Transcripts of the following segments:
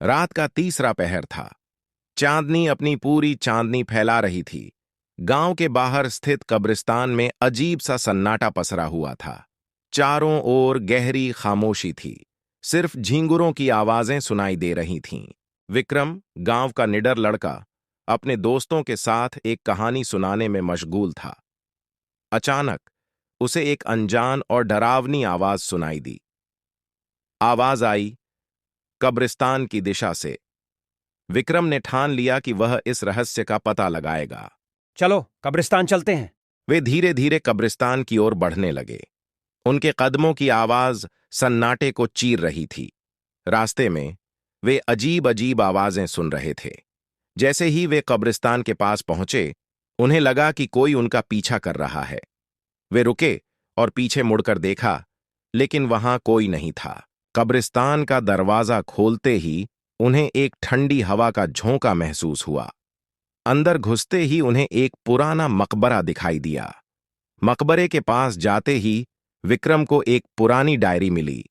रात का तीसरा पहर था। चांदनी अपनी पूरी चांदनी फैला रही थी। गांव के बाहर स्थित कब्रिस्तान में अजीब सा सन्नाटा पसरा हुआ था। चारों ओर गहरी खामोशी थी। सिर्फ झींगुरों की आवाजें सुनाई दे रही थीं। विक्रम, गांव का निडर लड़का, अपने दोस्तों के साथ एक कहानी सुनाने में मशगूल था। अचानक उसे एक अनजान और डरावनी आवाज सुनाई दी। आवाज आई कब्रिस्तान की दिशा से। विक्रम ने ठान लिया कि वह इस रहस्य का पता लगाएगा। चलो कब्रिस्तान चलते हैं। वे धीरे धीरे कब्रिस्तान की ओर बढ़ने लगे। उनके कदमों की आवाज सन्नाटे को चीर रही थी। रास्ते में वे अजीब अजीब आवाजें सुन रहे थे। जैसे ही वे कब्रिस्तान के पास पहुंचे, उन्हें लगा कि कोई उनका पीछा कर रहा है। वे रुके और पीछे मुड़कर देखा, लेकिन वहां कोई नहीं था। कब्रिस्तान का दरवाजा खोलते ही उन्हें एक ठंडी हवा का झोंका महसूस हुआ। अंदर घुसते ही उन्हें एक पुराना मकबरा दिखाई दिया। मकबरे के पास जाते ही विक्रम को एक पुरानी डायरी मिली।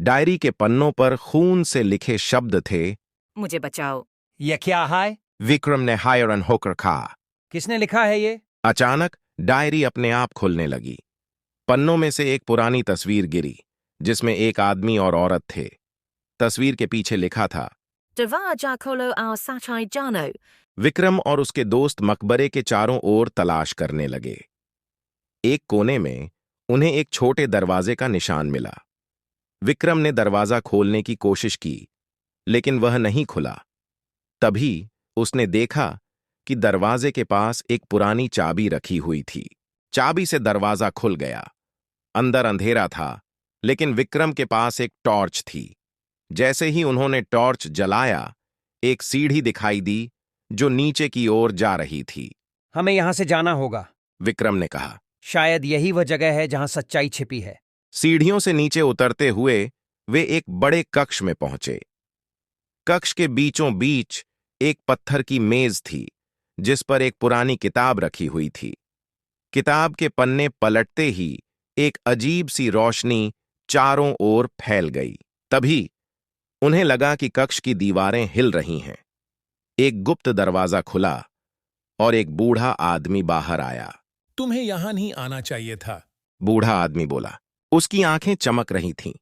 डायरी के पन्नों पर खून से लिखे शब्द थे, मुझे बचाओ। ये क्या है? विक्रम ने हैरान होकर कहा। किसने लिखा है ये? अचानक डायरी अपने आप खुलने लगी। पन्नों में से एक पुरानी तस्वीर गिरी, जिसमें एक आदमी और औरत थे। तस्वीर के पीछे लिखा था, दरवाजा खोलो और सच्चाई जानो। विक्रम और उसके दोस्त मकबरे के चारों ओर तलाश करने लगे। एक कोने में उन्हें एक छोटे दरवाजे का निशान मिला। विक्रम ने दरवाजा खोलने की कोशिश की, लेकिन वह नहीं खुला। तभी उसने देखा कि दरवाजे के पास एक पुरानी चाबी रखी हुई थी। चाबी से दरवाजा खुल गया। अंदर अंधेरा था, लेकिन विक्रम के पास एक टॉर्च थी। जैसे ही उन्होंने टॉर्च जलाया, एक सीढ़ी दिखाई दी जो नीचे की ओर जा रही थी। हमें यहां से जाना होगा। विक्रम ने कहा। शायद यही वह जगह है जहां सच्चाई छिपी है। सीढ़ियों से नीचे उतरते हुए वे एक बड़े कक्ष में पहुंचे। कक्ष के बीचों बीच एक पत्थर की मेज थी, जिस पर एक पुरानी किताब रखी हुई थी। किताब के पन्ने पलटते ही एक अजीब सी रोशनी चारों ओर फैल गई। तभी उन्हें लगा कि कक्ष की दीवारें हिल रही हैं। एक गुप्त दरवाजा खुला और एक बूढ़ा आदमी बाहर आया। तुम्हें यहां नहीं आना चाहिए था। बूढ़ा आदमी बोला। उसकी आंखें चमक रही थीं।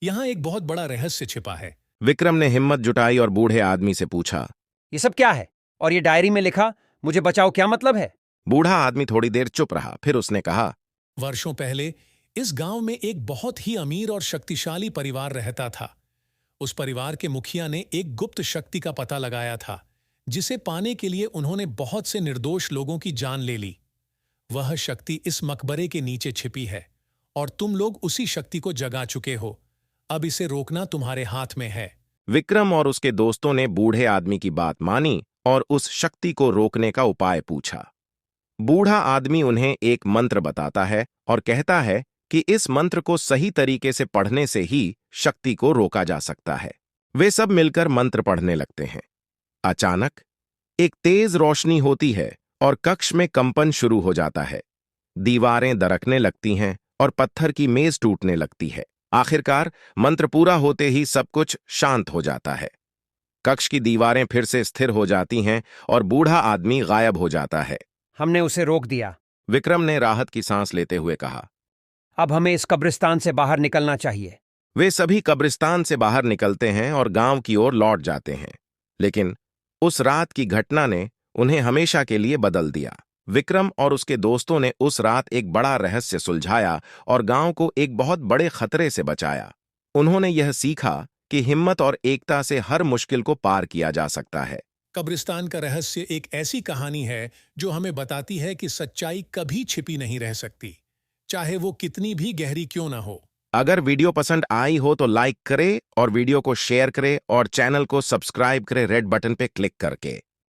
यहां एक बहुत बड़ा रहस्य छिपा है। विक्रम ने हिम्मत जुटाई और बूढ़े आदमी से पूछा, ये सब क्या है? और ये डायरी में लिखा मुझे बचाओ क्या मतलब है? बूढ़ा आदमी थोड़ी देर चुप रहा, फिर उसने कहा, वर्षों पहले इस गांव में एक बहुत ही अमीर और शक्तिशाली परिवार रहता था। उस परिवार के मुखिया ने एक गुप्त शक्ति का पता लगाया था, जिसे पाने के लिए उन्होंने बहुत से निर्दोष लोगों की जान ले ली। वह शक्ति इस मकबरे के नीचे छिपी है और तुम लोग उसी शक्ति को जगा चुके हो। अब इसे रोकना तुम्हारे हाथ में है। विक्रम और उसके दोस्तों ने बूढ़े आदमी की बात मानी और उस शक्ति को रोकने का उपाय पूछा। बूढ़ा आदमी उन्हें एक मंत्र बताता है और कहता है कि इस मंत्र को सही तरीके से पढ़ने से ही शक्ति को रोका जा सकता है। वे सब मिलकर मंत्र पढ़ने लगते हैं। अचानक एक तेज रोशनी होती है और कक्ष में कंपन शुरू हो जाता है। दीवारें दरकने लगती हैं और पत्थर की मेज टूटने लगती है। आखिरकार मंत्र पूरा होते ही सब कुछ शांत हो जाता है। कक्ष की दीवारें फिर से स्थिर हो जाती हैं और बूढ़ा आदमी गायब हो जाता है। हमने उसे रोक दिया। विक्रम ने राहत की सांस लेते हुए कहा। अब हमें इस कब्रिस्तान से बाहर निकलना चाहिए। वे सभी कब्रिस्तान से बाहर निकलते हैं और गांव की ओर लौट जाते हैं। लेकिन उस रात की घटना ने उन्हें हमेशा के लिए बदल दिया। विक्रम और उसके दोस्तों ने उस रात एक बड़ा रहस्य सुलझाया और गांव को एक बहुत बड़े खतरे से बचाया। उन्होंने यह सीखा कि हिम्मत और एकता से हर मुश्किल को पार किया जा सकता है। कब्रिस्तान का रहस्य एक ऐसी कहानी है जो हमें बताती है कि सच्चाई कभी छिपी नहीं रह सकती, चाहे वो कितनी भी गहरी क्यों ना हो। अगर वीडियो पसंद आई हो तो लाइक करें और वीडियो को शेयर करें और चैनल को सब्सक्राइब करें रेड बटन पे क्लिक करके।